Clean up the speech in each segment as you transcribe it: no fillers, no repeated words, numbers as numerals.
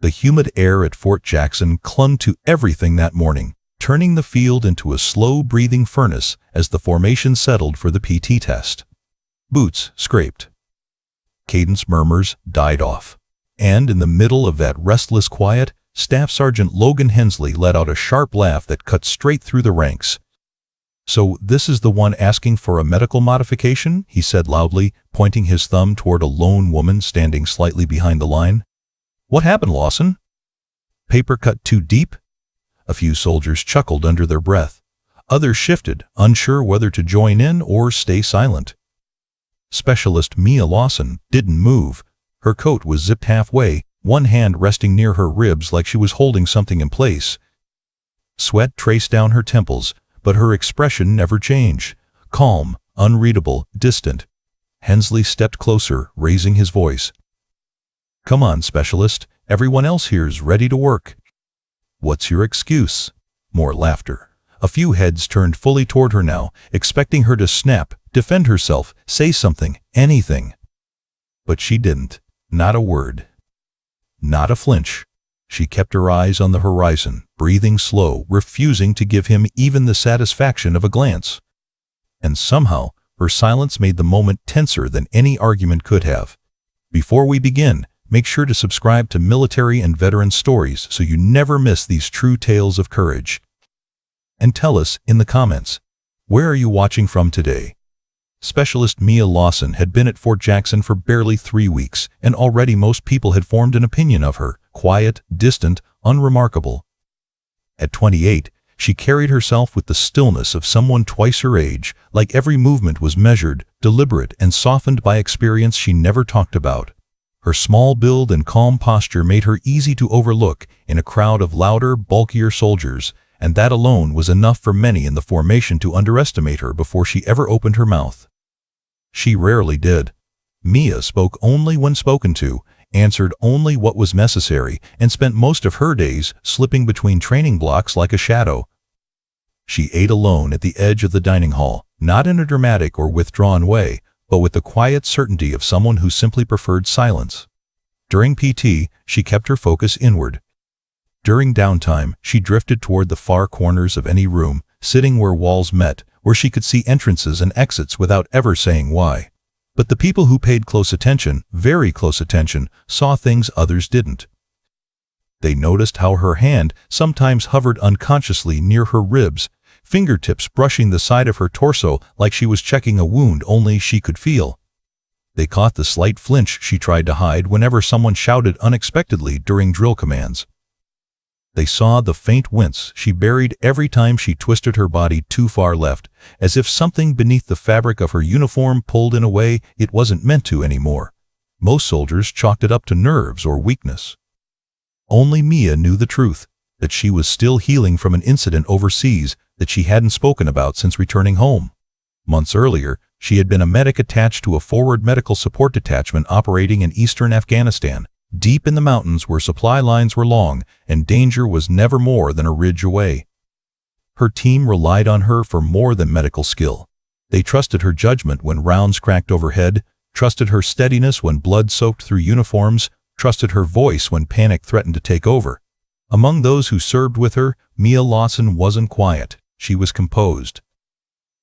The humid air at Fort Jackson clung to everything that morning, turning the field into a slow-breathing furnace as the formation settled for the PT test. Boots scraped. Cadence murmurs died off. And in the middle of that restless quiet, Staff Sergeant Logan Hensley let out a sharp laugh that cut straight through the ranks. "So this is the one asking for a medical modification?" he said loudly, pointing his thumb toward a lone woman standing slightly behind the line. "What happened, Lawson? Paper cut too deep?" A few soldiers chuckled under their breath. Others shifted, unsure whether to join in or stay silent. Specialist Mia Lawson didn't move. Her coat was zipped halfway, one hand resting near her ribs like she was holding something in place. Sweat traced down her temples, but her expression never changed. Calm, unreadable, distant. Hensley stepped closer, raising his voice. "Come on, Specialist. Everyone else here's ready to work." "What's your excuse?" More laughter. A few heads turned fully toward her now, expecting her to snap, defend herself, say something, anything. But she didn't. Not a word. Not a flinch. She kept her eyes on the horizon, breathing slow, refusing to give him even the satisfaction of a glance. And somehow, her silence made the moment tenser than any argument could have. Before we begin, make sure to subscribe to Military and Veteran Stories so you never miss these true tales of courage. And tell us in the comments, where are you watching from today? Specialist Mia Lawson had been at Fort Jackson for barely 3 weeks, and already most people had formed an opinion of her: quiet, distant, unremarkable. At 28, she carried herself with the stillness of someone twice her age, like every movement was measured, deliberate, and softened by experience she never talked about. Her small build and calm posture made her easy to overlook in a crowd of louder, bulkier soldiers, and that alone was enough for many in the formation to underestimate her before she ever opened her mouth. She rarely did. Mia spoke only when spoken to, answered only what was necessary, and spent most of her days slipping between training blocks like a shadow. She ate alone at the edge of the dining hall, not in a dramatic or withdrawn way, but with the quiet certainty of someone who simply preferred silence. During PT, she kept her focus inward. During downtime, she drifted toward the far corners of any room, sitting where walls met, where she could see entrances and exits without ever saying why. But the people who paid close attention, very close attention, saw things others didn't. They noticed how her hand sometimes hovered unconsciously near her ribs, fingertips brushing the side of her torso like she was checking a wound only she could feel. They caught the slight flinch she tried to hide whenever someone shouted unexpectedly during drill commands. They saw the faint wince she buried every time she twisted her body too far left, as if something beneath the fabric of her uniform pulled in a way it wasn't meant to anymore. Most soldiers chalked it up to nerves or weakness. Only Mia knew the truth, that she was still healing from an incident overseas that she hadn't spoken about since returning home. Months earlier, she had been a medic attached to a forward medical support detachment operating in eastern Afghanistan, deep in the mountains where supply lines were long and danger was never more than a ridge away. Her team relied on her for more than medical skill. They trusted her judgment when rounds cracked overhead, trusted her steadiness when blood soaked through uniforms, trusted her voice when panic threatened to take over. Among those who served with her, Mia Lawson wasn't quiet. She was composed.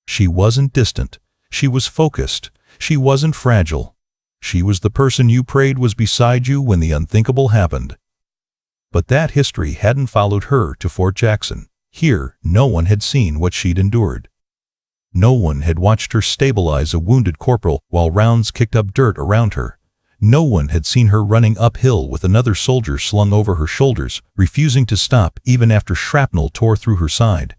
She wasn't distant. She was focused. She wasn't fragile. She was the person you prayed was beside you when the unthinkable happened. But that history hadn't followed her to Fort Jackson. Here, no one had seen what she'd endured. No one had watched her stabilize a wounded corporal while rounds kicked up dirt around her. No one had seen her running uphill with another soldier slung over her shoulders, refusing to stop even after shrapnel tore through her side.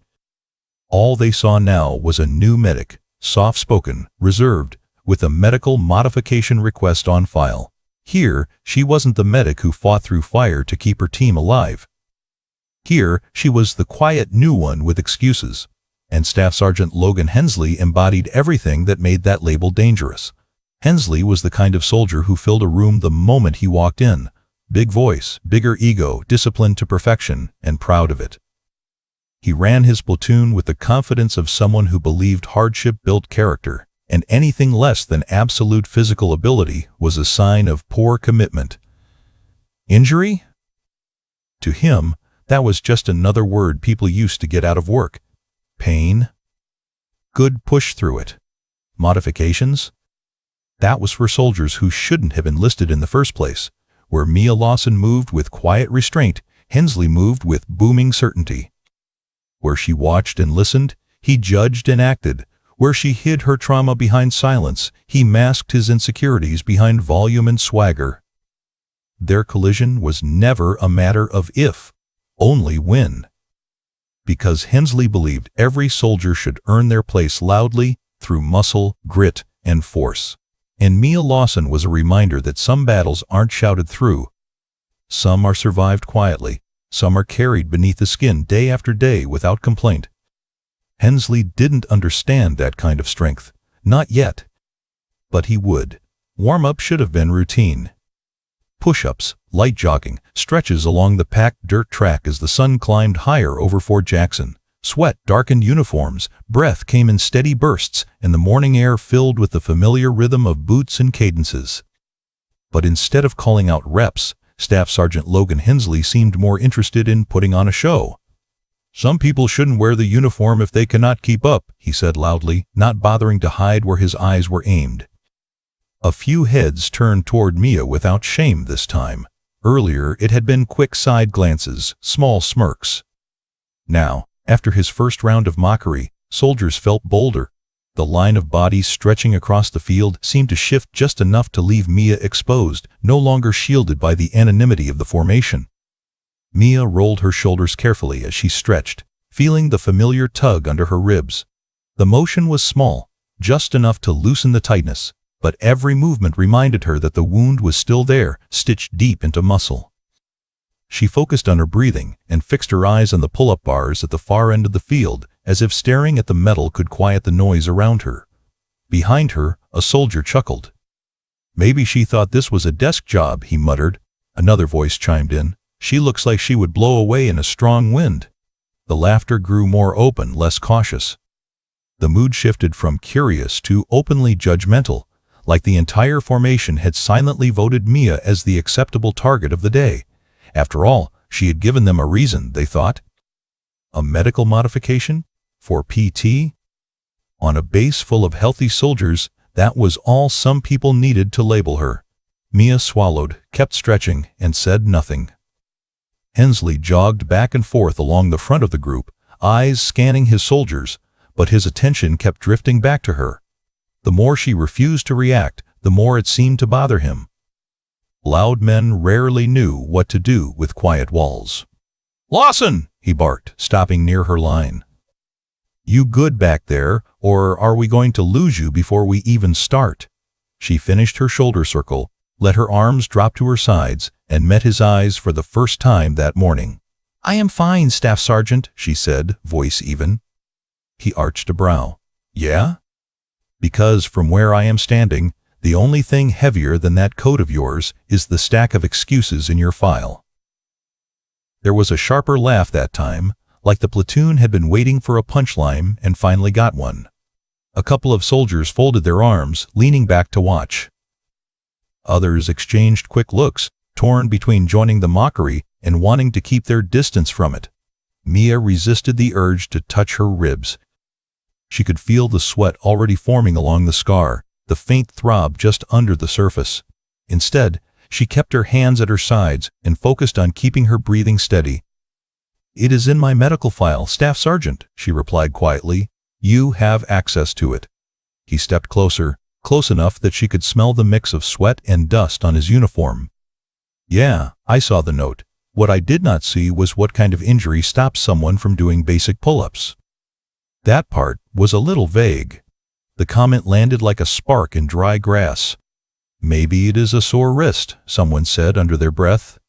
All they saw now was a new medic, soft-spoken, reserved, with a medical modification request on file. Here, she wasn't the medic who fought through fire to keep her team alive. Here, she was the quiet new one with excuses. And Staff Sergeant Logan Hensley embodied everything that made that label dangerous. Hensley was the kind of soldier who filled a room the moment he walked in. Big voice, bigger ego, disciplined to perfection, and proud of it. He ran his platoon with the confidence of someone who believed hardship built character, and anything less than absolute physical ability was a sign of poor commitment. Injury? To him, that was just another word people used to get out of work. Pain? Good push through it. Modifications? That was for soldiers who shouldn't have enlisted in the first place. Where Mia Lawson moved with quiet restraint, Hensley moved with booming certainty. Where she watched and listened, he judged and acted. Where she hid her trauma behind silence, he masked his insecurities behind volume and swagger. Their collision was never a matter of if, only when. Because Hensley believed every soldier should earn their place loudly, through muscle, grit, and force. And Mia Lawson was a reminder that some battles aren't shouted through. Some are survived quietly, some are carried beneath the skin day after day without complaint. Hensley didn't understand that kind of strength, not yet. But he would. Warm-up should have been routine. Push-ups, light jogging, stretches along the packed dirt track as the sun climbed higher over Fort Jackson. Sweat darkened uniforms, breath came in steady bursts, and the morning air filled with the familiar rhythm of boots and cadences. But instead of calling out reps, Staff Sergeant Logan Hensley seemed more interested in putting on a show. "Some people shouldn't wear the uniform if they cannot keep up," he said loudly, not bothering to hide where his eyes were aimed. A few heads turned toward Mia without shame this time. Earlier, it had been quick side glances, small smirks. Now, after his first round of mockery, soldiers felt bolder. The line of bodies stretching across the field seemed to shift just enough to leave Mia exposed, no longer shielded by the anonymity of the formation. Mia rolled her shoulders carefully as she stretched, feeling the familiar tug under her ribs. The motion was small, just enough to loosen the tightness, but every movement reminded her that the wound was still there, stitched deep into muscle. She focused on her breathing and fixed her eyes on the pull-up bars at the far end of the field, as if staring at the metal could quiet the noise around her. Behind her, a soldier chuckled. "Maybe she thought this was a desk job," he muttered. Another voice chimed in. "She looks like she would blow away in a strong wind." The laughter grew more open, less cautious. The mood shifted from curious to openly judgmental, like the entire formation had silently voted Mia as the acceptable target of the day. After all, she had given them a reason, they thought. A medical modification? For PT? On a base full of healthy soldiers, that was all some people needed to label her. Mia swallowed, kept stretching, and said nothing. Hensley jogged back and forth along the front of the group, eyes scanning his soldiers, but his attention kept drifting back to her. The more she refused to react, the more it seemed to bother him. Loud men rarely knew what to do with quiet walls. "Lawson!" he barked, stopping near her line. "You good back there, or are we going to lose you before we even start?" She finished her shoulder circle, let her arms drop to her sides, and met his eyes for the first time that morning. "I am fine, Staff Sergeant," she said, voice even. He arched a brow. "Yeah?" "Because from where I am standing, the only thing heavier than that coat of yours is the stack of excuses in your file." There was a sharper laugh that time, like the platoon had been waiting for a punchline and finally got one. A couple of soldiers folded their arms, leaning back to watch. Others exchanged quick looks, torn between joining the mockery and wanting to keep their distance from it. Mia resisted the urge to touch her ribs. She could feel the sweat already forming along the scar, the faint throb just under the surface. Instead, she kept her hands at her sides and focused on keeping her breathing steady. "It is in my medical file, Staff Sergeant," she replied quietly. "You have access to it." He stepped closer, close enough that she could smell the mix of sweat and dust on his uniform. "Yeah, I saw the note. What I did not see was what kind of injury stops someone from doing basic pull-ups." That part was a little vague. The comment landed like a spark in dry grass. "Maybe it is a sore wrist," someone said under their breath.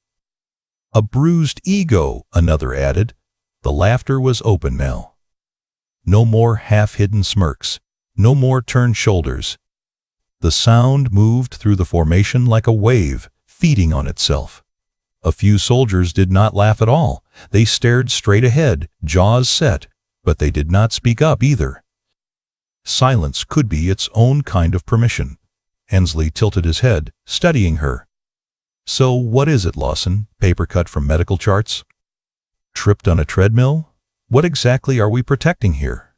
"A bruised ego," another added. The laughter was open now. No more half-hidden smirks. No more turned shoulders. The sound moved through the formation like a wave, feeding on itself. A few soldiers did not laugh at all. They stared straight ahead, jaws set, but they did not speak up either. Silence could be its own kind of permission. Hensley tilted his head, studying her. So what is it, Lawson? Paper cut from medical charts? Tripped on a treadmill? What exactly are we protecting here?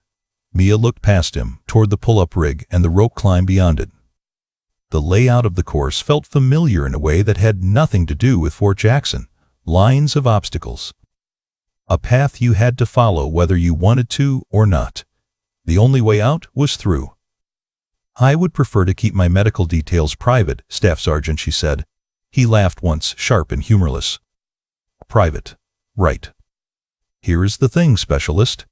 Mia looked past him, toward the pull-up rig and the rope climb beyond it. The layout of the course felt familiar in a way that had nothing to do with Fort Jackson. Lines of obstacles. A path you had to follow whether you wanted to or not. The only way out was through. I would prefer to keep my medical details private, Staff Sergeant, she said. He laughed once, sharp and humorless. Private. Right. Here is the thing, Specialist.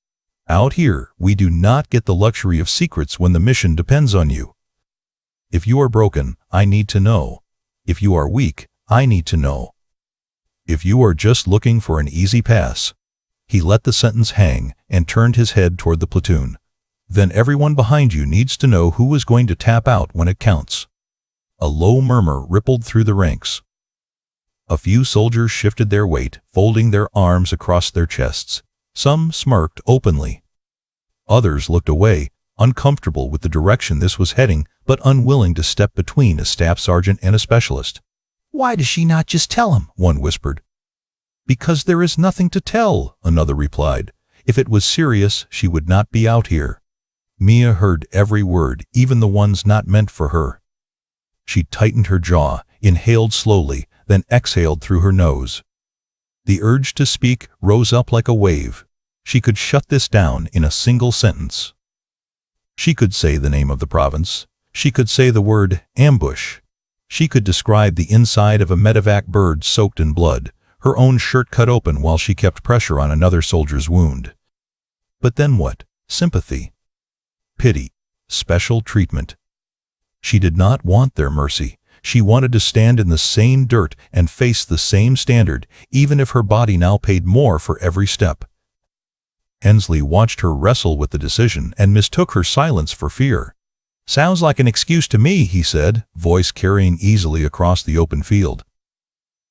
Out here, we do not get the luxury of secrets when the mission depends on you. If you are broken, I need to know. If you are weak, I need to know. If you are just looking for an easy pass. He let the sentence hang and turned his head toward the platoon. Then everyone behind you needs to know who is going to tap out when it counts. A low murmur rippled through the ranks. A few soldiers shifted their weight, folding their arms across their chests. Some smirked openly. Others looked away, uncomfortable with the direction this was heading, but unwilling to step between a staff sergeant and a specialist. Why does she not just tell him? One whispered. Because there is nothing to tell, another replied. If it was serious, she would not be out here. Mia heard every word, even the ones not meant for her. She tightened her jaw, inhaled slowly, then exhaled through her nose. The urge to speak rose up like a wave. She could shut this down in a single sentence. She could say the name of the province. She could say the word ambush. She could describe the inside of a medevac bird soaked in blood, her own shirt cut open while she kept pressure on another soldier's wound. But then what? Sympathy. Pity. Special treatment. She did not want their mercy. She wanted to stand in the same dirt and face the same standard, even if her body now paid more for every step. Hensley watched her wrestle with the decision and mistook her silence for fear. Sounds like an excuse to me, he said, voice carrying easily across the open field.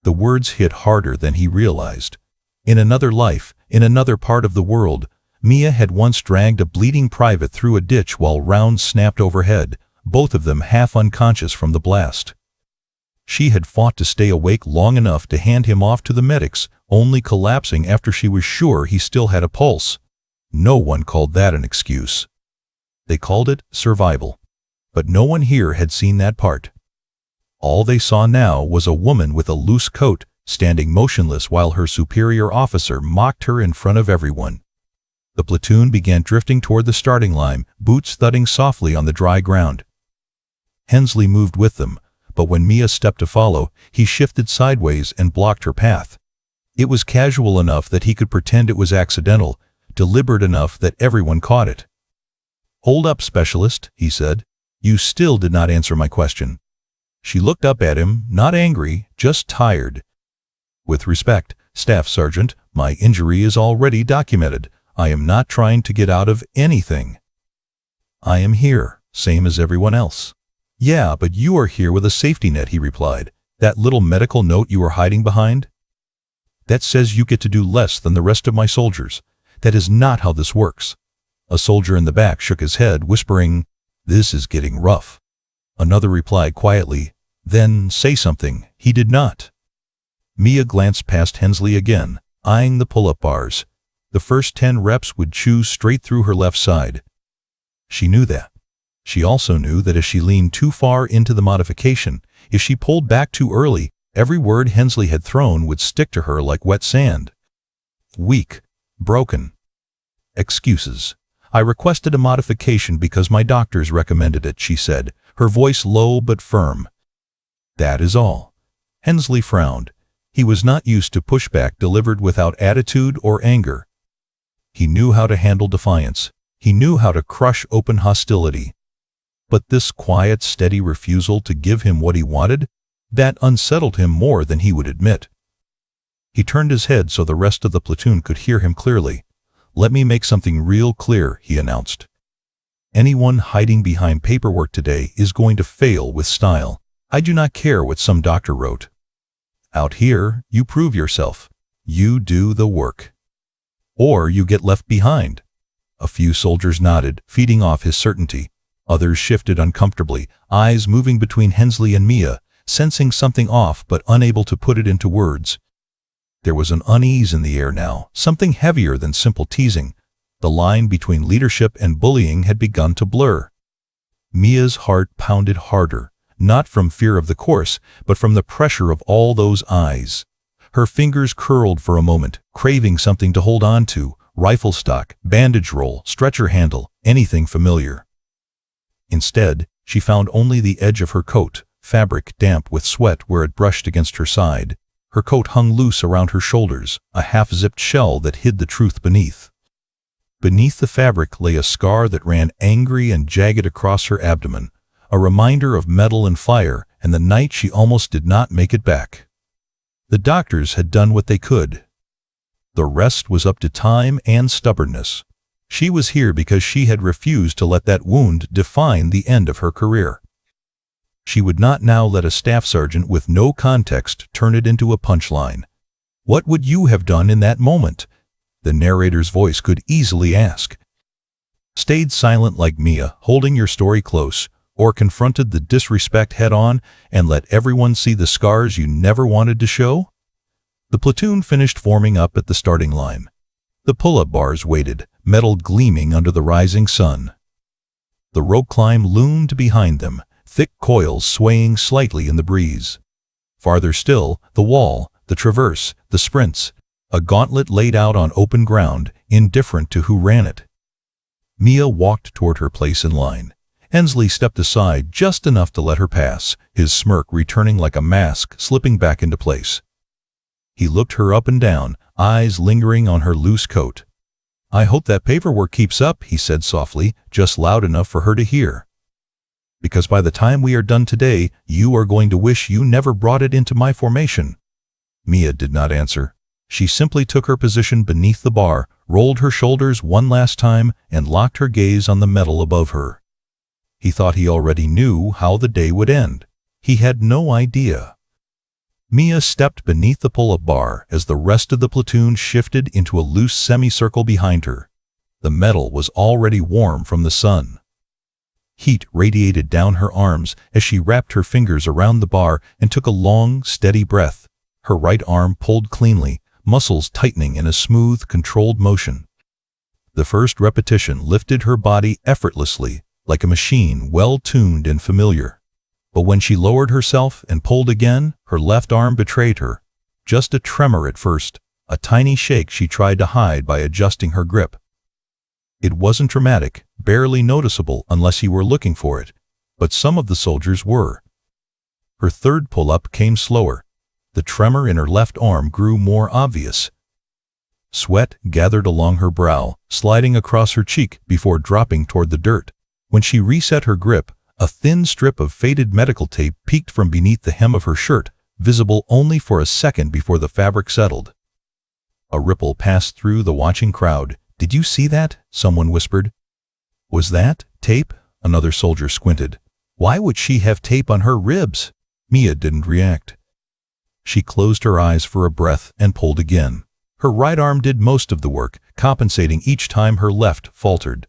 The words hit harder than he realized. In another life, in another part of the world, Mia had once dragged a bleeding private through a ditch while rounds snapped overhead, both of them half unconscious from the blast. She had fought to stay awake long enough to hand him off to the medics, only collapsing after she was sure he still had a pulse. No one called that an excuse. They called it survival. But no one here had seen that part. All they saw now was a woman with a loose coat, standing motionless while her superior officer mocked her in front of everyone. The platoon began drifting toward the starting line, boots thudding softly on the dry ground. Hensley moved with them, but when Mia stepped to follow, he shifted sideways and blocked her path. It was casual enough that he could pretend it was accidental, deliberate enough that everyone caught it. "Hold up, Specialist," he said. "You still did not answer my question." She looked up at him, not angry, just tired. "With respect, Staff Sergeant, my injury is already documented. I am not trying to get out of anything. I am here, same as everyone else." "Yeah, but you are here with a safety net," he replied. "That little medical note you are hiding behind? That says you get to do less than the rest of my soldiers. That is not how this works." A soldier in the back shook his head, whispering, "This is getting rough." Another replied quietly, "Then say something." He did not. Mia glanced past Hensley again, eyeing the pull-up bars. The first 10 reps would chew straight through her left side. She knew that. She also knew that if she leaned too far into the modification, if she pulled back too early, every word Hensley had thrown would stick to her like wet sand. Weak. Broken. Excuses. "I requested a modification because my doctors recommended it," she said, her voice low but firm. "That is all." Hensley frowned. He was not used to pushback delivered without attitude or anger. He knew how to handle defiance. He knew how to crush open hostility. But this quiet, steady refusal to give him what he wanted, that unsettled him more than he would admit. He turned his head so the rest of the platoon could hear him clearly. "Let me make something real clear," he announced. "Anyone hiding behind paperwork today is going to fail with style. I do not care what some doctor wrote. Out here, you prove yourself. You do the work. Or you get left behind." A few soldiers nodded, feeding off his certainty. Others shifted uncomfortably, eyes moving between Hensley and Mia, sensing something off but unable to put it into words. There was an unease in the air now, something heavier than simple teasing. The line between leadership and bullying had begun to blur. Mia's heart pounded harder, not from fear of the course, but from the pressure of all those eyes. Her fingers curled for a moment, craving something to hold on to, rifle stock, bandage roll, stretcher handle, anything familiar. Instead, she found only the edge of her coat, fabric damp with sweat where it brushed against her side. Her coat hung loose around her shoulders, a half-zipped shell that hid the truth beneath. Beneath the fabric lay a scar that ran angry and jagged across her abdomen, a reminder of metal and fire and the night she almost did not make it back. The doctors had done what they could. The rest was up to time and stubbornness. She was here because she had refused to let that wound define the end of her career. She would not now let a staff sergeant with no context turn it into a punchline. What would you have done in that moment? The narrator's voice could easily ask. Stayed silent like Mia, holding your story close, or confronted the disrespect head-on and let everyone see the scars you never wanted to show? The platoon finished forming up at the starting line. The pull-up bars waited, metal gleaming under the rising sun. The rope climb loomed behind them, thick coils swaying slightly in the breeze. Farther still, the wall, the traverse, the sprints, a gauntlet laid out on open ground, indifferent to who ran it. Mia walked toward her place in line. Hensley stepped aside just enough to let her pass, his smirk returning like a mask slipping back into place. He looked her up and down, eyes lingering on her loose coat. I hope that paperwork keeps up, he said softly, just loud enough for her to hear. Because by the time we are done today, you are going to wish you never brought it into my formation. Mia did not answer. She simply took her position beneath the bar, rolled her shoulders one last time, and locked her gaze on the metal above her. He thought he already knew how the day would end. He had no idea. Mia stepped beneath the pull-up bar as the rest of the platoon shifted into a loose semicircle behind her. The metal was already warm from the sun. Heat radiated down her arms as she wrapped her fingers around the bar and took a long, steady breath. Her right arm pulled cleanly, muscles tightening in a smooth, controlled motion. The first repetition lifted her body effortlessly, like a machine well-tuned and familiar. But when she lowered herself and pulled again, her left arm betrayed her. Just a tremor at first, a tiny shake she tried to hide by adjusting her grip. It wasn't dramatic, barely noticeable unless you were looking for it, but some of the soldiers were. Her third pull-up came slower. The tremor in her left arm grew more obvious. Sweat gathered along her brow, sliding across her cheek before dropping toward the dirt. When she reset her grip, a thin strip of faded medical tape peeked from beneath the hem of her shirt, visible only for a second before the fabric settled. A ripple passed through the watching crowd. Did you see that? Someone whispered. Was that tape? Another soldier squinted. Why would she have tape on her ribs? Mia didn't react. She closed her eyes for a breath and pulled again. Her right arm did most of the work, compensating each time her left faltered.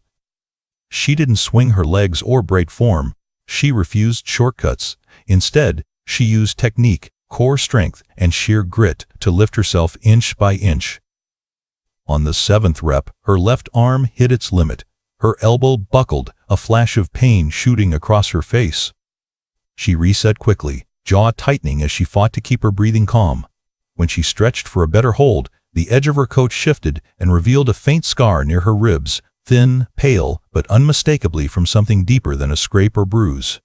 She didn't swing her legs or break form. She refused shortcuts. Instead, she used technique, core strength, and sheer grit to lift herself inch by inch. On the seventh rep, her left arm hit its limit. Her elbow buckled, a flash of pain shooting across her face. She reset quickly, jaw tightening as she fought to keep her breathing calm. When she stretched for a better hold, the edge of her coat shifted and revealed a faint scar near her ribs, thin, pale, but unmistakably from something deeper than a scrape or bruise.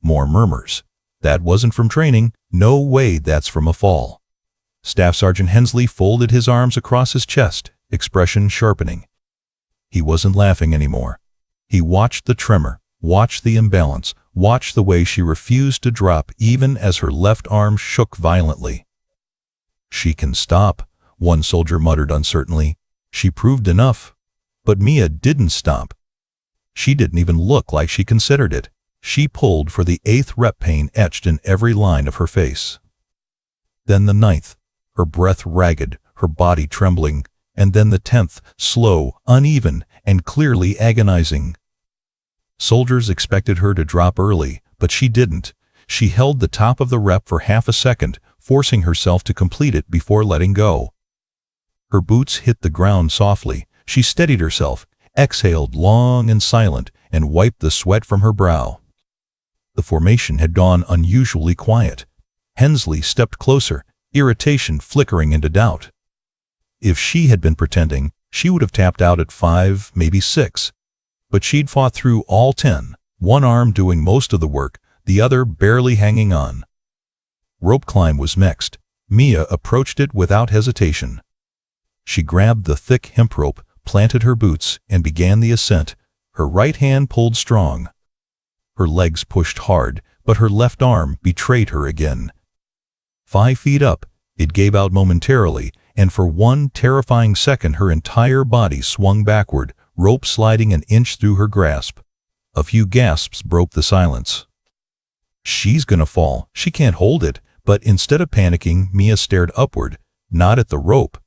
More murmurs. That wasn't from training. No way that's from a fall. Staff Sergeant Hensley folded his arms across his chest, expression sharpening. He wasn't laughing anymore. He watched the tremor, watched the imbalance, watched the way she refused to drop even as her left arm shook violently. She can stop, one soldier muttered uncertainly. She proved enough. But Mia didn't stop. She didn't even look like she considered it. She pulled for the 8th rep, pain etched in every line of her face. Then the 9th, her breath ragged, her body trembling, and then the 10th, slow, uneven, and clearly agonizing. Soldiers expected her to drop early, but she didn't. She held the top of the rep for half a second, forcing herself to complete it before letting go. Her boots hit the ground softly. She steadied herself, exhaled long and silent, and wiped the sweat from her brow. The formation had gone unusually quiet. Hensley stepped closer, irritation flickering into doubt. If she had been pretending, she would have tapped out at 5, maybe 6. But she'd fought through all 10, one arm doing most of the work, the other barely hanging on. Rope climb was next. Mia approached it without hesitation. She grabbed the thick hemp rope, planted her boots, and began the ascent. Her right hand pulled strong. Her legs pushed hard, but her left arm betrayed her again. 5 feet up, it gave out momentarily, and for one terrifying second her entire body swung backward, rope sliding an inch through her grasp. A few gasps broke the silence. She's gonna fall, she can't hold it, but instead of panicking, Mia stared upward, not at the rope,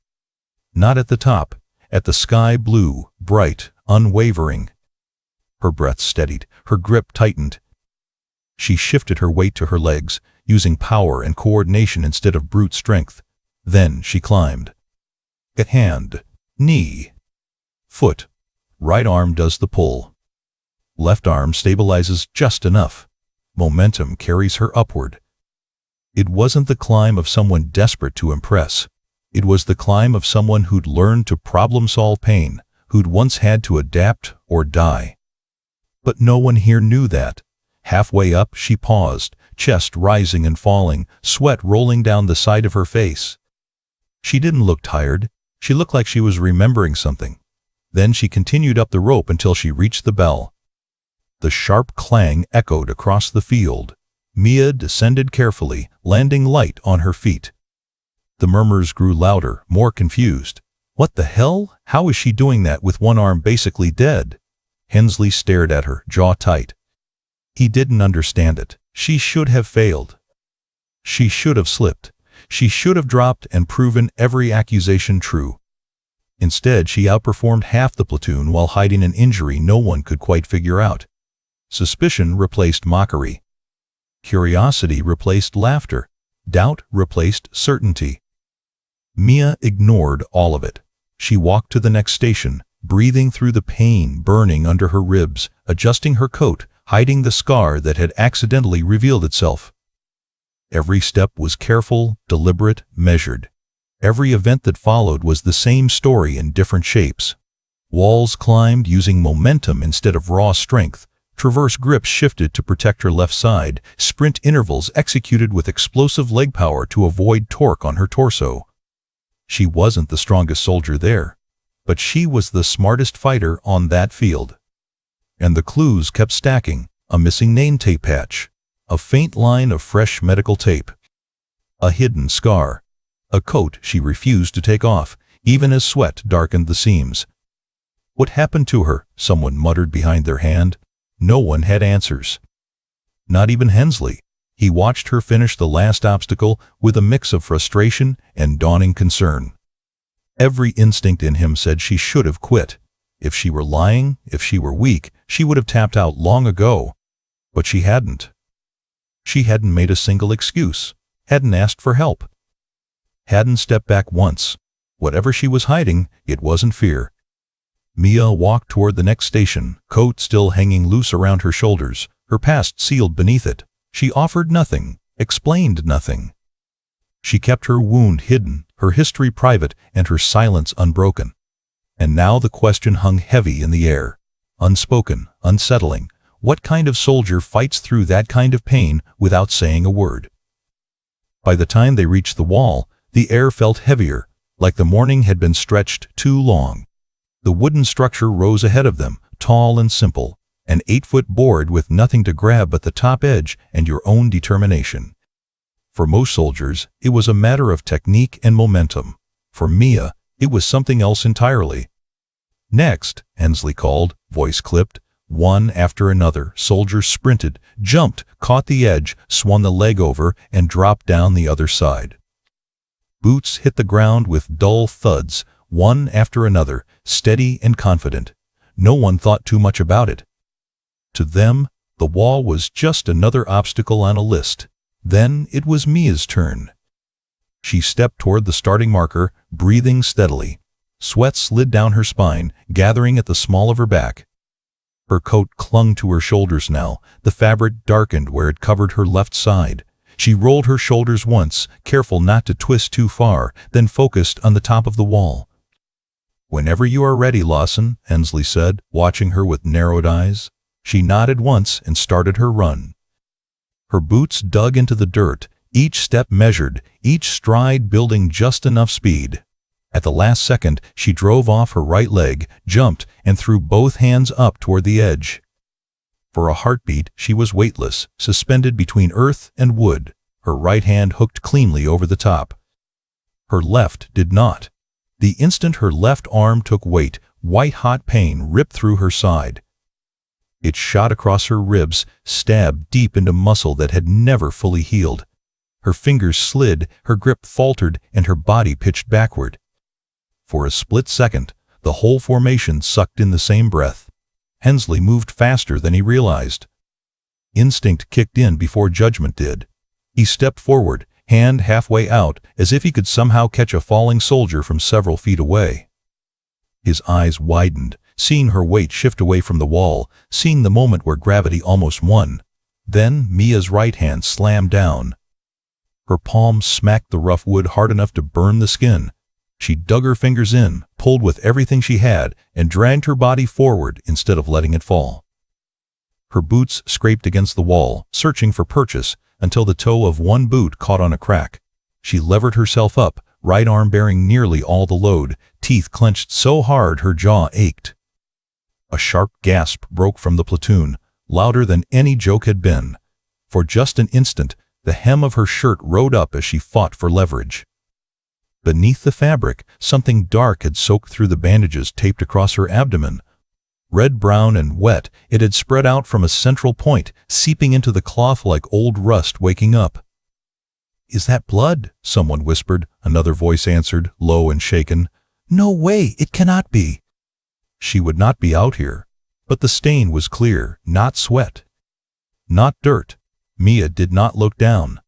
not at the top, at the sky blue, bright, unwavering. Her breath steadied, her grip tightened. She shifted her weight to her legs, using power and coordination instead of brute strength. Then she climbed. Hand, knee, foot. Right arm does the pull. Left arm stabilizes just enough. Momentum carries her upward. It wasn't the climb of someone desperate to impress. It was the climb of someone who'd learned to problem-solve pain, who'd once had to adapt or die. But no one here knew that. Halfway up, she paused, chest rising and falling, sweat rolling down the side of her face. She didn't look tired. She looked like she was remembering something. Then she continued up the rope until she reached the bell. The sharp clang echoed across the field. Mia descended carefully, landing light on her feet. The murmurs grew louder, more confused. What the hell? How is she doing that with one arm basically dead? Hensley stared at her, jaw tight. He didn't understand it. She should have failed. She should have slipped. She should have dropped and proven every accusation true. Instead, she outperformed half the platoon while hiding an injury no one could quite figure out. Suspicion replaced mockery. Curiosity replaced laughter. Doubt replaced certainty. Mia ignored all of it. She walked to the next station, breathing through the pain burning under her ribs, adjusting her coat, hiding the scar that had accidentally revealed itself. Every step was careful, deliberate, measured. Every event that followed was the same story in different shapes. Walls climbed using momentum instead of raw strength. Traverse grips shifted to protect her left side. Sprint intervals executed with explosive leg power to avoid torque on her torso. She wasn't the strongest soldier there, but she was the smartest fighter on that field. And the clues kept stacking. A missing name tape patch. A faint line of fresh medical tape. A hidden scar. A coat she refused to take off, even as sweat darkened the seams. What happened to her? Someone muttered behind their hand. No one had answers. Not even Hensley. He watched her finish the last obstacle with a mix of frustration and dawning concern. Every instinct in him said she should have quit. If she were lying, if she were weak, she would have tapped out long ago. But she hadn't. She hadn't made a single excuse, hadn't asked for help, hadn't stepped back once. Whatever she was hiding, it wasn't fear. Mia walked toward the next station, coat still hanging loose around her shoulders, her past sealed beneath it. She offered nothing, explained nothing. She kept her wound hidden, her history private, and her silence unbroken. And now the question hung heavy in the air, unspoken, unsettling. What kind of soldier fights through that kind of pain without saying a word? By the time they reached the wall, the air felt heavier, like the morning had been stretched too long. The wooden structure rose ahead of them, tall and simple, an 8-foot board with nothing to grab but the top edge and your own determination. For most soldiers, it was a matter of technique and momentum. For Mia, it was something else entirely. Next, Hensley called, voice clipped. One after another, soldiers sprinted, jumped, caught the edge, swung the leg over, and dropped down the other side. Boots hit the ground with dull thuds, one after another, steady and confident. No one thought too much about it. To them, The wall was just another obstacle on a list. Then it was Mia's turn. She stepped toward the starting marker, breathing steadily. Sweat slid down her spine, gathering at the small of her back. Her coat clung to her shoulders now, the fabric darkened where it covered her left side. She rolled her shoulders once, careful not to twist too far, then focused on the top of the wall. "Whenever you are ready, Lawson," Hensley said, watching her with narrowed eyes. She nodded once and started her run. Her boots dug into the dirt, each step measured, each stride building just enough speed. At the last second, she drove off her right leg, jumped, and threw both hands up toward the edge. For a heartbeat, she was weightless, suspended between earth and wood, her right hand hooked cleanly over the top. Her left did not. The instant her left arm took weight, white-hot pain ripped through her side. It shot across her ribs, stabbed deep into muscle that had never fully healed. Her fingers slid, her grip faltered, and her body pitched backward. For a split second, the whole formation sucked in the same breath. Hensley moved faster than he realized. Instinct kicked in before judgment did. He stepped forward, hand halfway out, as if he could somehow catch a falling soldier from several feet away. His eyes widened, seeing her weight shift away from the wall, seeing the moment where gravity almost won. Then Mia's right hand slammed down. Her palm smacked the rough wood hard enough to burn the skin. She dug her fingers in, pulled with everything she had, and dragged her body forward instead of letting it fall. Her boots scraped against the wall, searching for purchase, until the toe of one boot caught on a crack. She levered herself up, right arm bearing nearly all the load, teeth clenched so hard her jaw ached. A sharp gasp broke from the platoon, louder than any joke had been. For just an instant, the hem of her shirt rode up as she fought for leverage. Beneath the fabric, something dark had soaked through the bandages taped across her abdomen. Red-brown and wet, it had spread out from a central point, seeping into the cloth like old rust waking up. "Is that blood?" someone whispered. Another voice answered, low and shaken. "No way, it cannot be." She would not be out here. But the stain was clear, not sweat. Not dirt. Mia did not look down.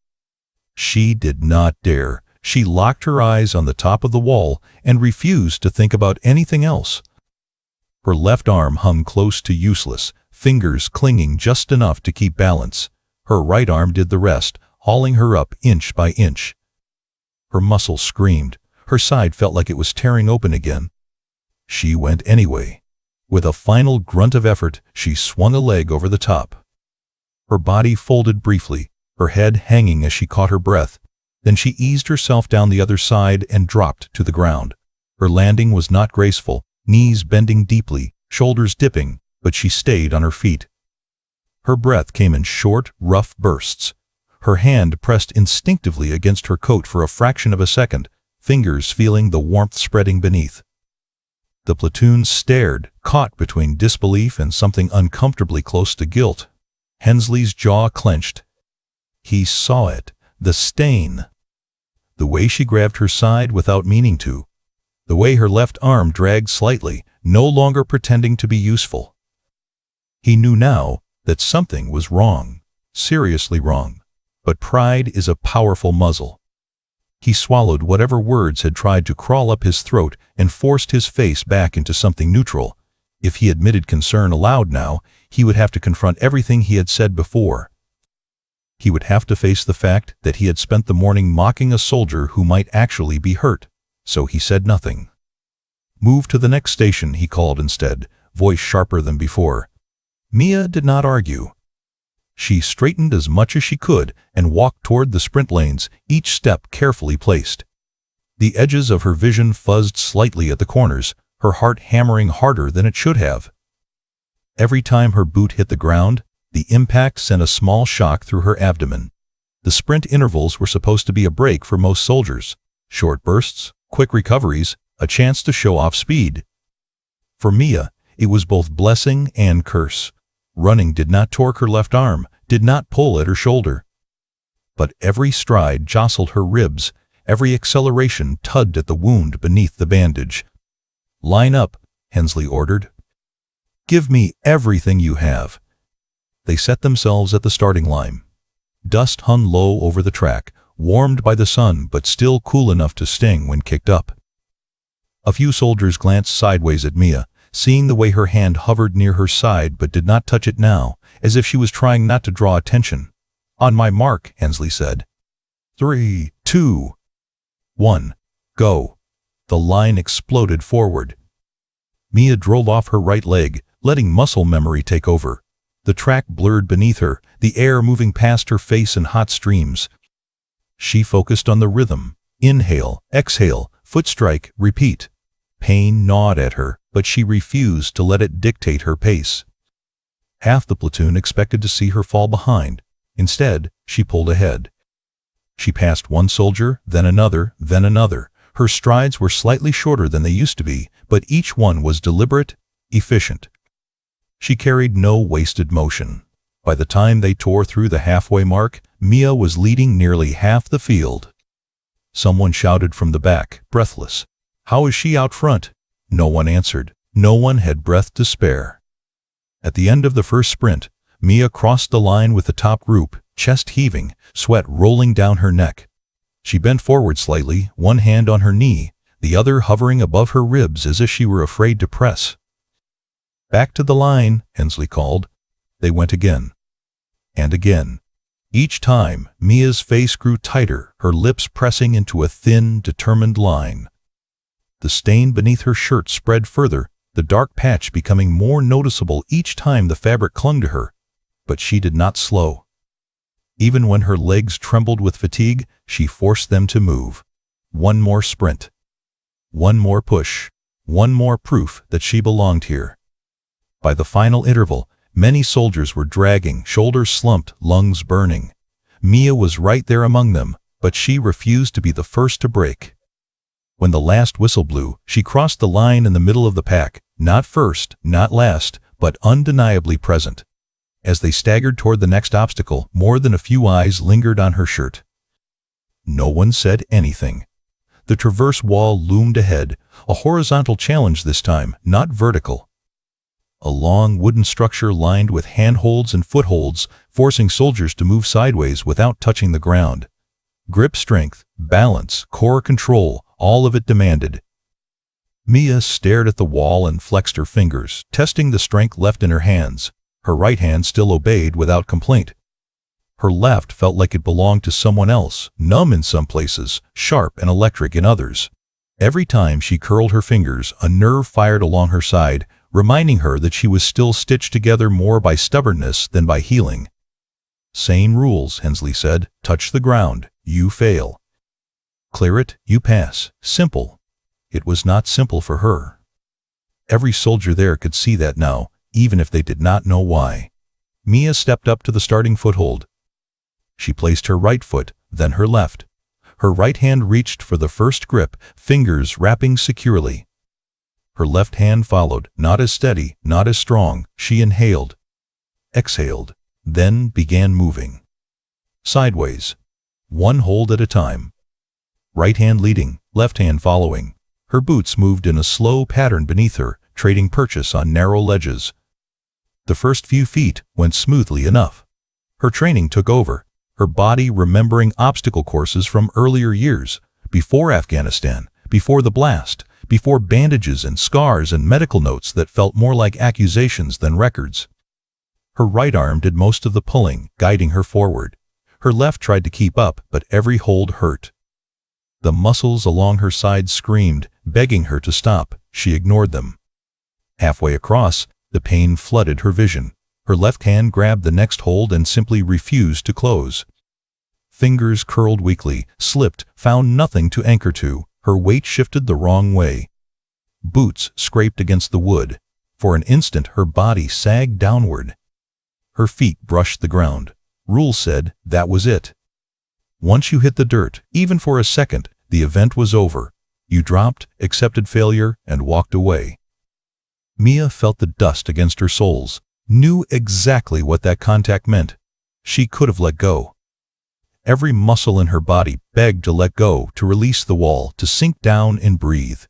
She did not dare. She locked her eyes on the top of the wall and refused to think about anything else. Her left arm hung close to useless, fingers clinging just enough to keep balance. Her right arm did the rest, hauling her up inch by inch. Her muscles screamed. Her side felt like it was tearing open again. She went anyway. With a final grunt of effort, she swung a leg over the top. Her body folded briefly, her head hanging as she caught her breath. Then she eased herself down the other side and dropped to the ground. Her landing was not graceful, knees bending deeply, shoulders dipping, but she stayed on her feet. Her breath came in short, rough bursts. Her hand pressed instinctively against her coat for a fraction of a second, fingers feeling the warmth spreading beneath. The platoon stared, caught between disbelief and something uncomfortably close to guilt. Hensley's jaw clenched. He saw it, the stain. The way she grabbed her side without meaning to. The way her left arm dragged slightly, no longer pretending to be useful. He knew now that something was wrong, seriously wrong. But pride is a powerful muzzle. He swallowed whatever words had tried to crawl up his throat and forced his face back into something neutral. If he admitted concern aloud now, he would have to confront everything he had said before. He would have to face the fact that he had spent the morning mocking a soldier who might actually be hurt. So he said nothing. "Move to the next station," he called instead, voice sharper than before. Mia did not argue. She straightened as much as she could and walked toward the sprint lanes, each step carefully placed. The edges of her vision fuzzed slightly at the corners, her heart hammering harder than it should have. Every time her boot hit the ground, the impact sent a small shock through her abdomen. The sprint intervals were supposed to be a break for most soldiers. Short bursts, quick recoveries, a chance to show off speed. For Mia, it was both blessing and curse. Running did not torque her left arm, did not pull at her shoulder. But every stride jostled her ribs, every acceleration tugged at the wound beneath the bandage. "Line up," Hensley ordered. "Give me everything you have." They set themselves at the starting line. Dust hung low over the track, warmed by the sun but still cool enough to sting when kicked up. A few soldiers glanced sideways at Mia, seeing the way her hand hovered near her side but did not touch it now, as if she was trying not to draw attention. "On my mark," Hensley said. 3, 2, 1, go. The line exploded forward. Mia drove off her right leg, letting muscle memory take over. The track blurred beneath her, the air moving past her face in hot streams. She focused on the rhythm. Inhale, exhale, foot strike, repeat. Pain gnawed at her, but she refused to let it dictate her pace. Half the platoon expected to see her fall behind. Instead, she pulled ahead. She passed one soldier, then another, then another. Her strides were slightly shorter than they used to be, but each one was deliberate, efficient. She carried no wasted motion. By the time they tore through the halfway mark, Mia was leading nearly half the field. Someone shouted from the back, breathless. "How is she out front?" No one answered. No one had breath to spare. At the end of the first sprint, Mia crossed the line with the top group, chest heaving, sweat rolling down her neck. She bent forward slightly, one hand on her knee, the other hovering above her ribs as if she were afraid to press. "Back to the line," Hensley called. They went again. And again. Each time, Mia's face grew tighter, her lips pressing into a thin, determined line. The stain beneath her shirt spread further, the dark patch becoming more noticeable each time the fabric clung to her. But she did not slow. Even when her legs trembled with fatigue, she forced them to move. One more sprint. One more push. One more proof that she belonged here. By the final interval, many soldiers were dragging, shoulders slumped, lungs burning. Mia was right there among them, but she refused to be the first to break. When the last whistle blew, she crossed the line in the middle of the pack, not first, not last, but undeniably present. As they staggered toward the next obstacle, more than a few eyes lingered on her shirt. No one said anything. The traverse wall loomed ahead, a horizontal challenge this time, not vertical. A long wooden structure lined with handholds and footholds, forcing soldiers to move sideways without touching the ground. Grip strength, balance, core control, all of it demanded. Mia stared at the wall and flexed her fingers, testing the strength left in her hands. Her right hand still obeyed without complaint. Her left felt like it belonged to someone else, numb in some places, sharp and electric in others. Every time she curled her fingers, a nerve fired along her side, reminding her that she was still stitched together more by stubbornness than by healing. "Sane rules," Hensley said. "Touch the ground, you fail. Clear it, you pass." Simple. It was not simple for her. Every soldier there could see that now, even if they did not know why. Mia stepped up to the starting foothold. She placed her right foot, then her left. Her right hand reached for the first grip, fingers wrapping securely. Her left hand followed, not as steady, not as strong. She inhaled, exhaled, then began moving. Sideways. One hold at a time. Right hand leading, left hand following. Her boots moved in a slow pattern beneath her, trading purchase on narrow ledges. The first few feet went smoothly enough. Her training took over, her body remembering obstacle courses from earlier years, before Afghanistan, before the blast, before bandages and scars and medical notes that felt more like accusations than records. Her right arm did most of the pulling, guiding her forward. Her left tried to keep up, but every hold hurt. The muscles along her side screamed, begging her to stop. She ignored them. Halfway across, the pain flooded her vision. Her left hand grabbed the next hold and simply refused to close. Fingers curled weakly, slipped, found nothing to anchor to. Her weight shifted the wrong way. Boots scraped against the wood. For an instant, her body sagged downward. Her feet brushed the ground. Rules said that was it. Once you hit the dirt, even for a second, the event was over. You dropped, accepted failure, and walked away. Mia felt the dust against her soles, knew exactly what that contact meant. She could have let go. Every muscle in her body begged to let go, to release the wall, to sink down and breathe.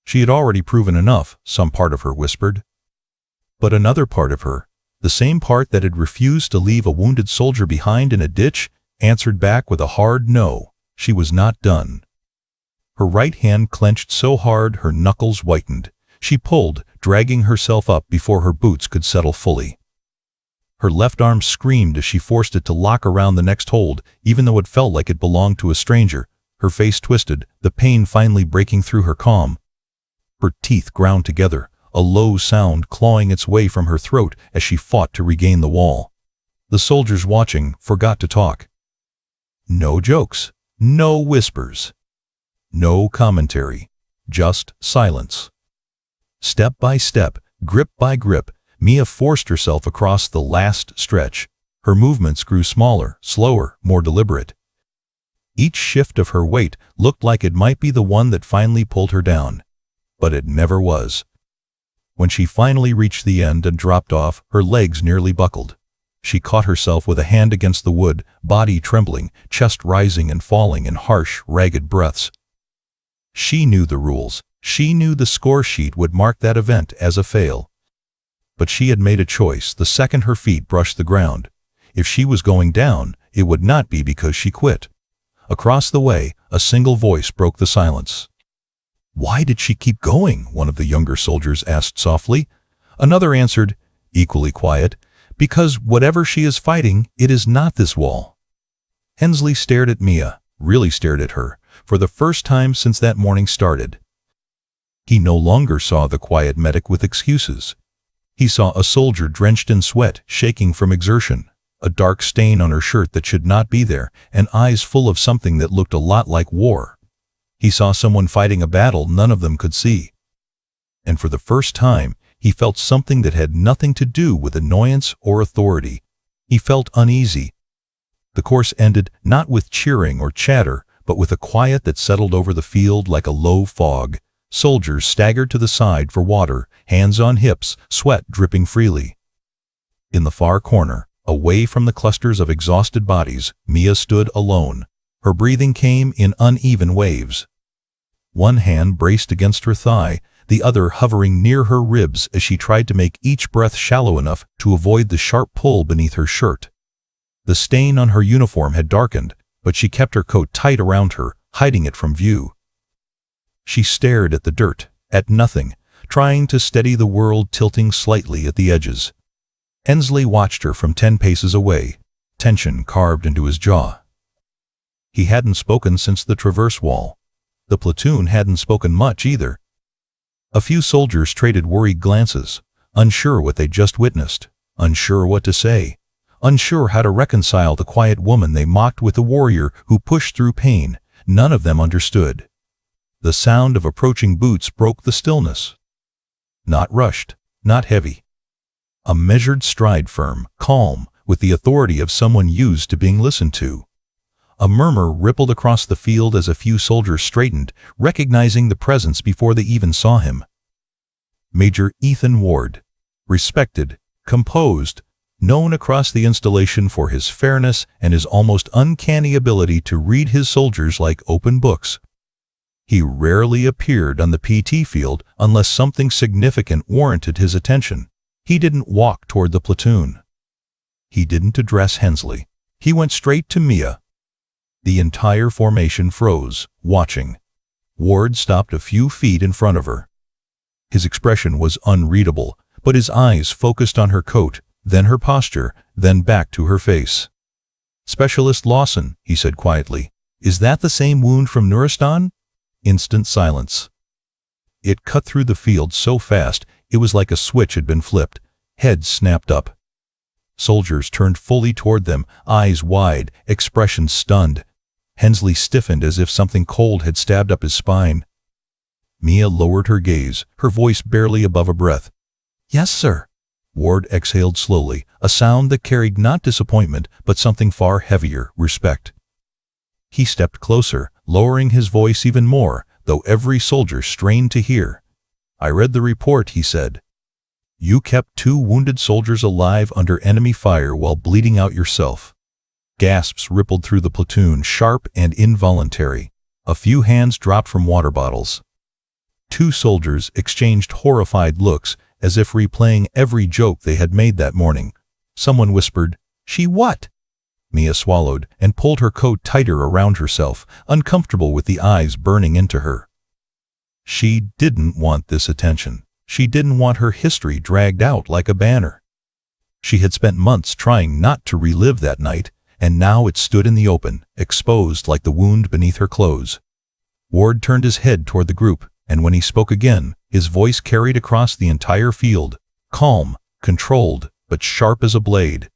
She had already proven enough, some part of her whispered. But another part of her, The same part that had refused to leave a wounded soldier behind in a ditch answered back with a hard no. She was not done. Her right hand clenched so hard her knuckles whitened. She pulled, dragging herself up before her boots could settle fully. Her left arm screamed as she forced it to lock around the next hold, even though it felt like it belonged to a stranger. Her face twisted, the pain finally breaking through her calm. Her teeth ground together, a low sound clawing its way from her throat as she fought to regain the wall. The soldiers watching forgot to talk. No jokes, no whispers, no commentary, just silence. Step by step, grip by grip, Mia forced herself across the last stretch. Her movements grew smaller, slower, more deliberate. Each shift of her weight looked like it might be the one that finally pulled her down. But it never was. When she finally reached the end and dropped off, her legs nearly buckled. She caught herself with a hand against the wood, body trembling, chest rising and falling in harsh, ragged breaths. She knew the rules. She knew the score sheet would mark that event as a fail. But she had made a choice the second her feet brushed the ground. If she was going down, it would not be because she quit. Across the way, a single voice broke the silence. "Why did she keep going?" one of the younger soldiers asked softly. Another answered, equally quiet, "Because whatever she is fighting, it is not this wall." Hensley stared at Mia, really stared at her, for the first time since that morning started. He no longer saw the quiet medic with excuses. He saw a soldier drenched in sweat, shaking from exertion, a dark stain on her shirt that should not be there, and eyes full of something that looked a lot like war. He saw someone fighting a battle none of them could see. And for the first time, he felt something that had nothing to do with annoyance or authority. He felt uneasy. The course ended not with cheering or chatter, but with a quiet that settled over the field like a low fog. Soldiers staggered to the side for water, hands on hips, sweat dripping freely. In the far corner, away from the clusters of exhausted bodies, Mia stood alone. Her breathing came in uneven waves. One hand braced against her thigh, the other hovering near her ribs as she tried to make each breath shallow enough to avoid the sharp pull beneath her shirt. The stain on her uniform had darkened, but she kept her coat tight around her, hiding it from view. She stared at the dirt, at nothing, trying to steady the world tilting slightly at the edges. Hensley watched her from 10 paces away, tension carved into his jaw. He hadn't spoken since the traverse wall. The platoon hadn't spoken much either. A few soldiers traded worried glances, unsure what they'd just witnessed, unsure what to say, unsure how to reconcile the quiet woman they mocked with the warrior who pushed through pain. None of them understood. The sound of approaching boots broke the stillness. Not rushed, not heavy. A measured stride, firm, calm, with the authority of someone used to being listened to. A murmur rippled across the field as a few soldiers straightened, recognizing the presence before they even saw him. Major Ethan Ward, respected, composed, known across the installation for his fairness and his almost uncanny ability to read his soldiers like open books. He rarely appeared on the PT field unless something significant warranted his attention. He didn't walk toward the platoon. He didn't address Hensley. He went straight to Mia. The entire formation froze, watching. Ward stopped a few feet in front of her. His expression was unreadable, but his eyes focused on her coat, then her posture, then back to her face. "Specialist Lawson," he said quietly, "is that the same wound from Nuristan?" Instant silence. It cut through the field so fast, it was like a switch had been flipped. Heads snapped up. Soldiers turned fully toward them, eyes wide, expressions stunned. Hensley stiffened as if something cold had stabbed up his spine. Mia lowered her gaze, her voice barely above a breath. "Yes, sir." Ward exhaled slowly, a sound that carried not disappointment, but something far heavier, respect. He stepped closer, lowering his voice even more, though every soldier strained to hear. "I read the report," he said. "You kept 2 wounded soldiers alive under enemy fire while bleeding out yourself." Gasps rippled through the platoon, sharp and involuntary. A few hands dropped from water bottles. 2 soldiers exchanged horrified looks, as if replaying every joke they had made that morning. Someone whispered, "She what?" Mia swallowed and pulled her coat tighter around herself, uncomfortable with the eyes burning into her. She didn't want this attention. She didn't want her history dragged out like a banner. She had spent months trying not to relive that night, and now it stood in the open, exposed like the wound beneath her clothes. Ward turned his head toward the group, and when he spoke again, his voice carried across the entire field, calm, controlled, but sharp as a blade.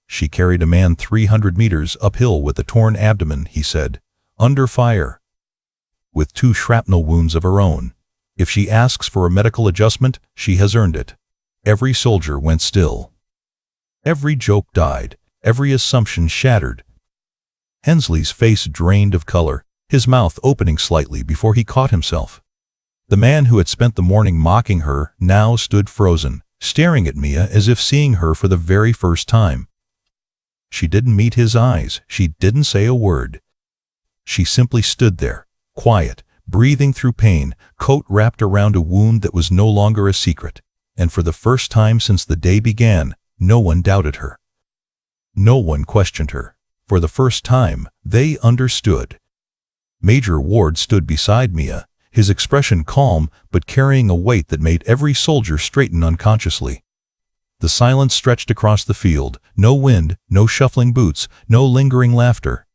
"She carried a man 300 meters uphill with a torn abdomen," he said, "under fire, with 2 shrapnel wounds of her own. If she asks for a medical adjustment, she has earned it." Every soldier went still. Every joke died, every assumption shattered. Hensley's face drained of color, his mouth opening slightly before he caught himself. The man who had spent the morning mocking her now stood frozen, staring at Mia as if seeing her for the very first time. She didn't meet his eyes, she didn't say a word. She simply stood there, quiet, breathing through pain, coat wrapped around a wound that was no longer a secret. And for the first time since the day began, no one doubted her. No one questioned her. For the first time, they understood. Major Ward stood beside Mia, his expression calm but carrying a weight that made every soldier straighten unconsciously. The silence stretched across the field, no wind, no shuffling boots, no lingering laughter.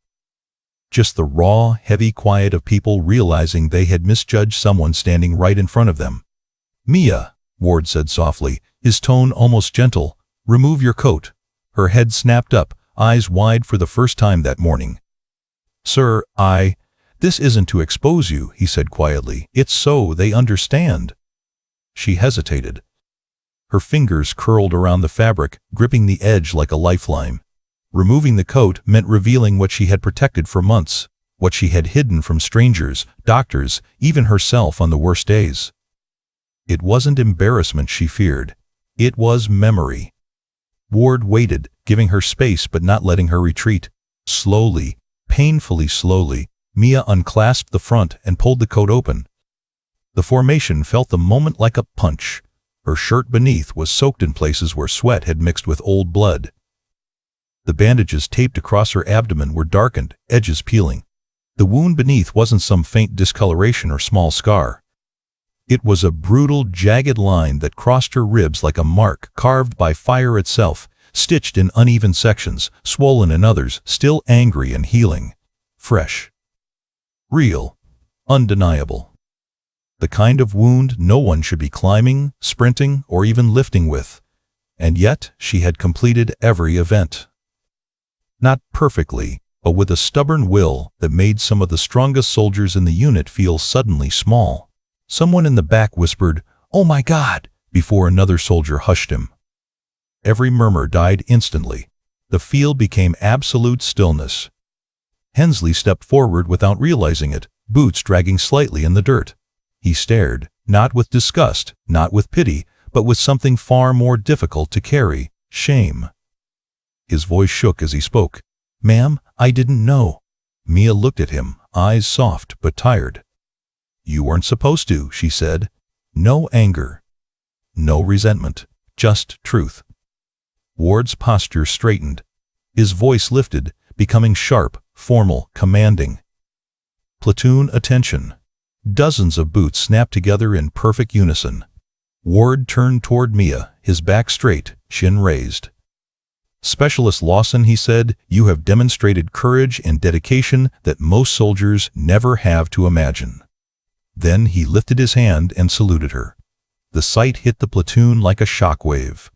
Just the raw, heavy quiet of people realizing they had misjudged someone standing right in front of them. "Mia," Ward said softly, his tone almost gentle, "remove your coat." Her head snapped up, eyes wide for the first time that morning. "Sir, this isn't to expose you," he said quietly. "It's so they understand." She hesitated. Her fingers curled around the fabric, gripping the edge like a lifeline. Removing the coat meant revealing what she had protected for months, what she had hidden from strangers, doctors, even herself on the worst days. It wasn't embarrassment she feared. It was memory. Ward waited, giving her space but not letting her retreat. Slowly, painfully slowly, Mia unclasped the front and pulled the coat open. The formation felt the moment like a punch. Her shirt beneath was soaked in places where sweat had mixed with old blood. The bandages taped across her abdomen were darkened, edges peeling. The wound beneath wasn't some faint discoloration or small scar. It was a brutal, jagged line that crossed her ribs like a mark carved by fire itself, stitched in uneven sections, swollen in others, still angry and healing. Fresh. Real. Undeniable. The kind of wound no one should be climbing, sprinting, or even lifting with. And yet, she had completed every event. Not perfectly, but with a stubborn will that made some of the strongest soldiers in the unit feel suddenly small. Someone in the back whispered, "Oh my God," before another soldier hushed him. Every murmur died instantly. The field became absolute stillness. Hensley stepped forward without realizing it, boots dragging slightly in the dirt. He stared, not with disgust, not with pity, but with something far more difficult to carry, shame. His voice shook as he spoke. "Ma'am, I didn't know." Mia looked at him, eyes soft but tired. "You weren't supposed to," she said. No anger. No resentment. Just truth. Ward's posture straightened. His voice lifted, becoming sharp, formal, commanding. "Platoon attention." Dozens of boots snapped together in perfect unison. Ward turned toward Mia, his back straight, chin raised. "Specialist Lawson," he said, "you have demonstrated courage and dedication that most soldiers never have to imagine." Then he lifted his hand and saluted her. The sight hit the platoon like a shockwave.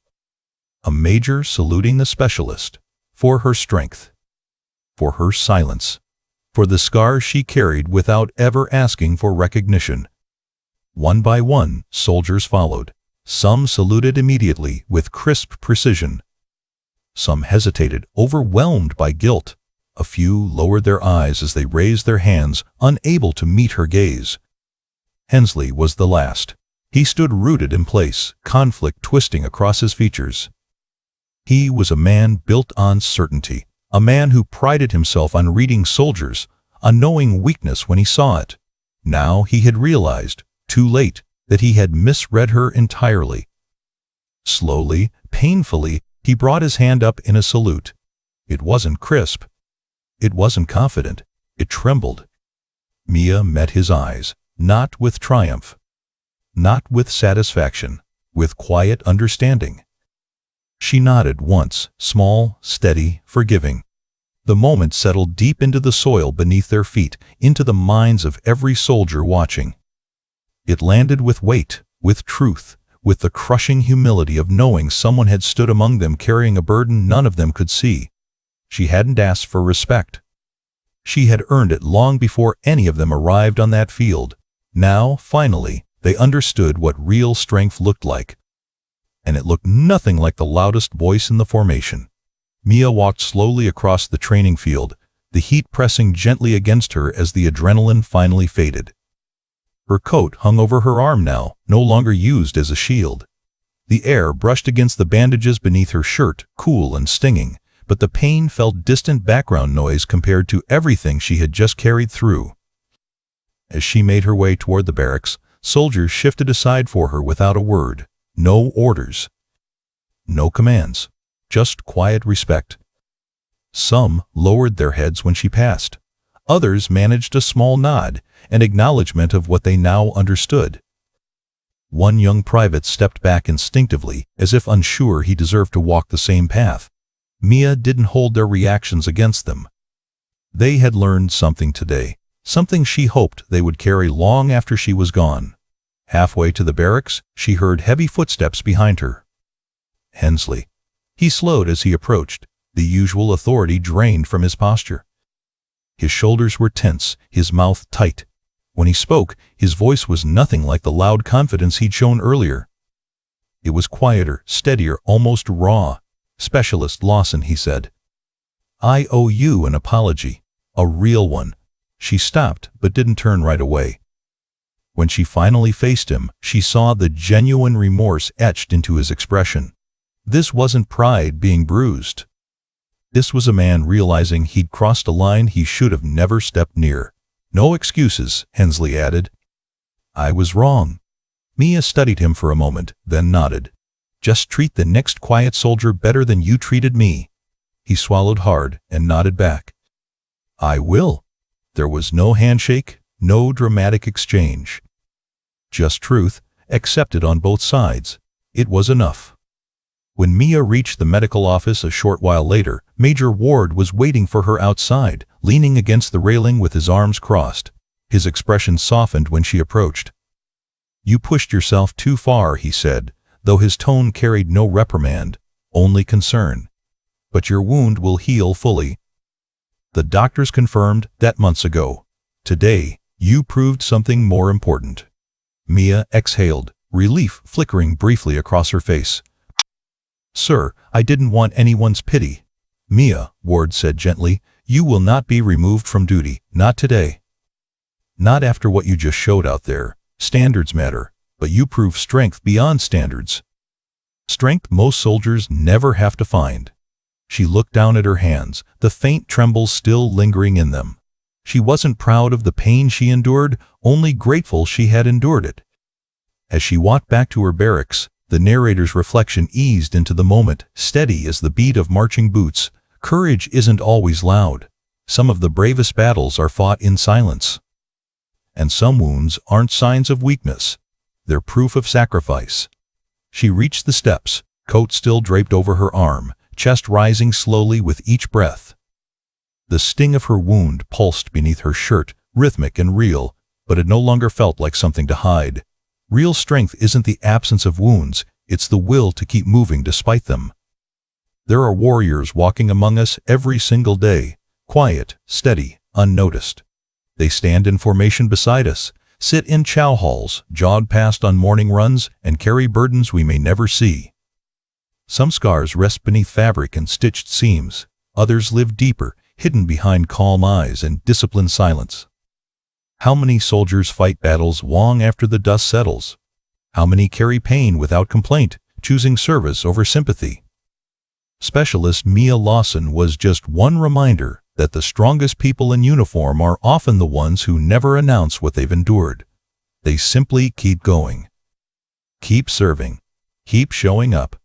A major saluting the specialist, for her strength, for her silence, for the scars she carried without ever asking for recognition. One by one, soldiers followed. Some saluted immediately, with crisp precision. Some hesitated, overwhelmed by guilt. A few lowered their eyes as they raised their hands, unable to meet her gaze. Hensley was the last. He stood rooted in place, conflict twisting across his features. He was a man built on certainty, a man who prided himself on reading soldiers, on knowing weakness when he saw it. Now he had realized, too late, that he had misread her entirely. Slowly, painfully, he brought his hand up in a salute. It wasn't crisp. It wasn't confident. It trembled. Mia met his eyes, not with triumph, not with satisfaction, with quiet understanding. She nodded once, small, steady, forgiving. The moment settled deep into the soil beneath their feet, into the minds of every soldier watching. It landed with weight, with truth, with the crushing humility of knowing someone had stood among them carrying a burden none of them could see. She hadn't asked for respect. She had earned it long before any of them arrived on that field. Now, finally, they understood what real strength looked like. And it looked nothing like the loudest voice in the formation. Mia walked slowly across the training field, the heat pressing gently against her as the adrenaline finally faded. Her coat hung over her arm now, no longer used as a shield. The air brushed against the bandages beneath her shirt, cool and stinging, but the pain felt distant background noise compared to everything she had just carried through. As she made her way toward the barracks, soldiers shifted aside for her without a word. No orders. No commands. Just quiet respect. Some lowered their heads when she passed. Others managed a small nod, an acknowledgement of what they now understood. One young private stepped back instinctively, as if unsure he deserved to walk the same path. Mia didn't hold their reactions against them. They had learned something today, something she hoped they would carry long after she was gone. Halfway to the barracks, she heard heavy footsteps behind her. Hensley. He slowed as he approached, the usual authority drained from his posture. His shoulders were tense, his mouth tight. When he spoke, his voice was nothing like the loud confidence he'd shown earlier. It was quieter, steadier, almost raw. "Specialist Lawson," he said. "I owe you an apology. A real one." She stopped, but didn't turn right away. When she finally faced him, she saw the genuine remorse etched into his expression. This wasn't pride being bruised. This was a man realizing he'd crossed a line he should have never stepped near. "No excuses," Hensley added. "I was wrong." Mia studied him for a moment, then nodded. "Just treat the next quiet soldier better than you treated me." He swallowed hard and nodded back. "I will." There was no handshake, no dramatic exchange. Just truth, accepted on both sides. It was enough. When Mia reached the medical office a short while later, Major Ward was waiting for her outside, leaning against the railing with his arms crossed. His expression softened when she approached. "You pushed yourself too far," he said, though his tone carried no reprimand, only concern. "But your wound will heal fully. The doctors confirmed that months ago. Today, you proved something more important." Mia exhaled, relief flickering briefly across her face. "Sir, I didn't want anyone's pity." "Mia," Ward said gently, "you will not be removed from duty, not today. Not after what you just showed out there. Standards matter, but you prove strength beyond standards. Strength most soldiers never have to find." She looked down at her hands, the faint trembles still lingering in them. She wasn't proud of the pain she endured, only grateful she had endured it. As she walked back to her barracks, the narrator's reflection eased into the moment, steady as the beat of marching boots. Courage isn't always loud. Some of the bravest battles are fought in silence. And some wounds aren't signs of weakness. They're proof of sacrifice. She reached the steps, coat still draped over her arm, chest rising slowly with each breath. The sting of her wound pulsed beneath her shirt, rhythmic and real, but it no longer felt like something to hide. Real strength isn't the absence of wounds, it's the will to keep moving despite them. There are warriors walking among us every single day, quiet, steady, unnoticed. They stand in formation beside us, sit in chow halls, jog past on morning runs, and carry burdens we may never see. Some scars rest beneath fabric and stitched seams, others live deeper, hidden behind calm eyes and disciplined silence. How many soldiers fight battles long after the dust settles? How many carry pain without complaint, choosing service over sympathy? Specialist Mia Lawson was just one reminder that the strongest people in uniform are often the ones who never announce what they've endured. They simply keep going. Keep serving. Keep showing up.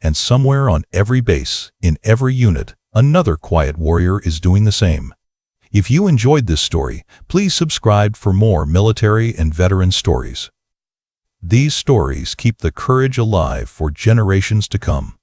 And somewhere on every base, in every unit, another quiet warrior is doing the same. If you enjoyed this story, please subscribe for more military and veteran stories. These stories keep the courage alive for generations to come.